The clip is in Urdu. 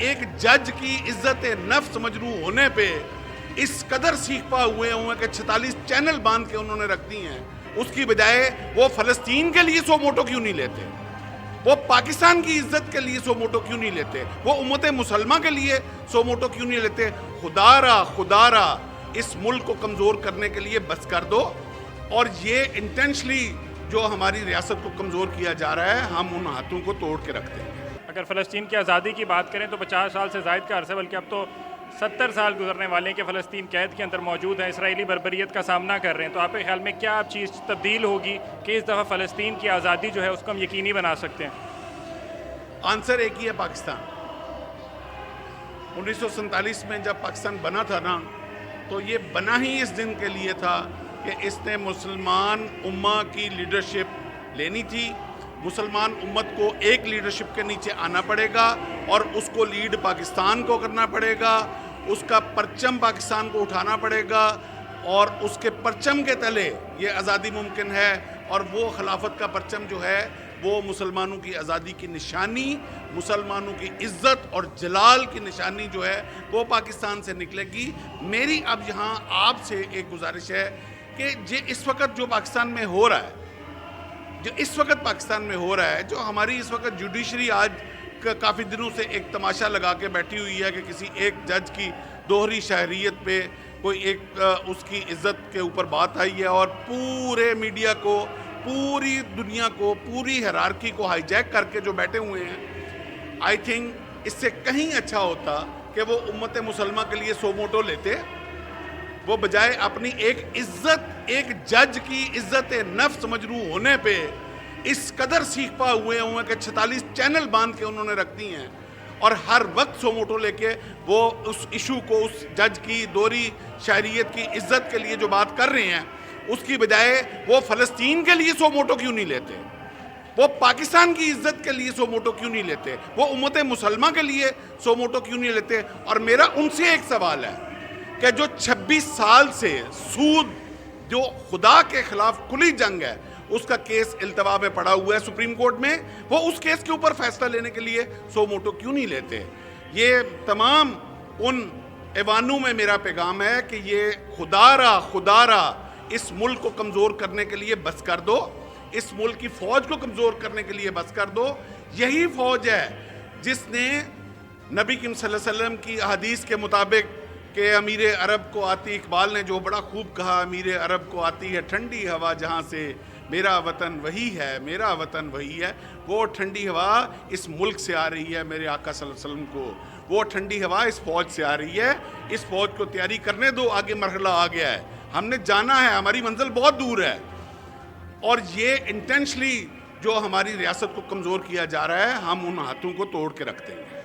ایک جج کی عزت نفس مجروح ہونے پہ اس قدر سیکھپا ہوئے کہ 46 چینل باندھ کے انہوں نے رکھ دی ہیں، اس کی بجائے وہ فلسطین کے لیے 100 موٹو کیوں نہیں لیتے؟ وہ پاکستان کی عزت کے لیے 100 موٹو کیوں نہیں لیتے؟ وہ امت مسلمہ کے لیے 100 موٹو کیوں نہیں لیتے؟ خدا را اس ملک کو کمزور کرنے کے لیے بس کر دو، اور یہ انٹینشلی جو ہماری ریاست کو کمزور کیا جا رہا ہے، ہم ان ہاتھوں کو توڑ کے رکھتے ہیں۔ اگر فلسطین کی آزادی کی بات کریں تو 50 سال سے زائد کا عرصہ، بلکہ اب تو 70 سال گزرنے والے ہیں کہ فلسطین قید کے اندر موجود ہیں، اسرائیلی بربریت کا سامنا کر رہے ہیں۔ تو آپ کے خیال میں کیا اب چیز تبدیل ہوگی کہ اس دفعہ فلسطین کی آزادی جو ہے اس کو ہم یقینی بنا سکتے ہیں؟ آنسر ایک ہی ہے، پاکستان۔ 1947 میں جب پاکستان بنا تھا نا، تو یہ بنا ہی اس دن کے لیے تھا کہ اس نے مسلمان امہ کی لیڈرشپ لینی تھی۔ مسلمان امت کو ایک لیڈرشپ کے نیچے آنا پڑے گا اور اس کو لیڈ پاکستان کو کرنا پڑے گا، اس کا پرچم پاکستان کو اٹھانا پڑے گا، اور اس کے پرچم کے تلے یہ آزادی ممکن ہے۔ اور وہ خلافت کا پرچم جو ہے وہ مسلمانوں کی آزادی کی نشانی، مسلمانوں کی عزت اور جلال کی نشانی جو ہے وہ پاکستان سے نکلے گی۔ میری اب یہاں آپ سے ایک گزارش ہے کہ اس وقت جو پاکستان میں ہو رہا ہے، جو ہماری اس وقت جوڈیشری آج کافی دنوں سے ایک تماشا لگا کے بیٹھی ہوئی ہے کہ کسی ایک جج کی دوہری شہریت پہ کوئی ایک اس کی عزت کے اوپر بات آئی ہے، اور پورے میڈیا کو، پوری دنیا کو، پوری ہیرارکی کو ہائی جیک کر کے جو بیٹھے ہوئے ہیں، آئی تھنک اس سے کہیں اچھا ہوتا کہ وہ امت مسلمہ کے لیے 100 موٹو لیتے، وہ بجائے اپنی ایک جج کی عزت نفس مجروح ہونے پہ اس قدر سیکھپا ہوئے کہ 46 چینل باندھ کے انہوں نے رکھ دی ہیں، اور ہر وقت 100 موٹو لے کے وہ اس ایشو کو، اس جج کی دوہری شہریت کی عزت کے لیے جو بات کر رہے ہیں، اس کی بجائے وہ فلسطین کے لیے 100 موٹو کیوں نہیں لیتے؟ وہ پاکستان کی عزت کے لیے 100 موٹو کیوں نہیں لیتے؟ وہ امت مسلمہ کے لیے 100 موٹو کیوں نہیں لیتے؟ اور میرا ان سے ایک سوال ہے کہ جو 26 سال سے سود، جو خدا کے خلاف کھلی جنگ ہے، اس کا کیس التوا میں پڑا ہوا ہے سپریم کورٹ میں، وہ اس کیس کے اوپر فیصلہ لینے کے لیے 100 موٹو کیوں نہیں لیتے؟ یہ تمام ان ایوانوں میں میرا پیغام ہے کہ یہ خدا را اس ملک کو کمزور کرنے کے لیے بس کر دو، اس ملک کی فوج کو کمزور کرنے کے لیے بس کر دو۔ یہی فوج ہے جس نے نبی کریم صلی اللہ علیہ وسلم کی احادیث کے مطابق کہ امیر عرب کو آتی، اقبال نے جو بڑا خوب کہا، امیر عرب کو آتی ہے ٹھنڈی ہوا جہاں سے، میرا وطن وہی ہے، میرا وطن وہی ہے۔ وہ ٹھنڈی ہوا اس ملک سے آ رہی ہے، میرے آقا صلی اللہ علیہ وسلم کو، وہ ٹھنڈی ہوا اس فوج سے آ رہی ہے۔ اس فوج کو تیاری کرنے دو، آگے مرحلہ آ گیا ہے، ہم نے جانا ہے، ہماری منزل بہت دور ہے، اور یہ انٹینشلی جو ہماری ریاست کو کمزور کیا جا رہا ہے، ہم ان ہاتھوں کو توڑ کے رکھتے ہیں۔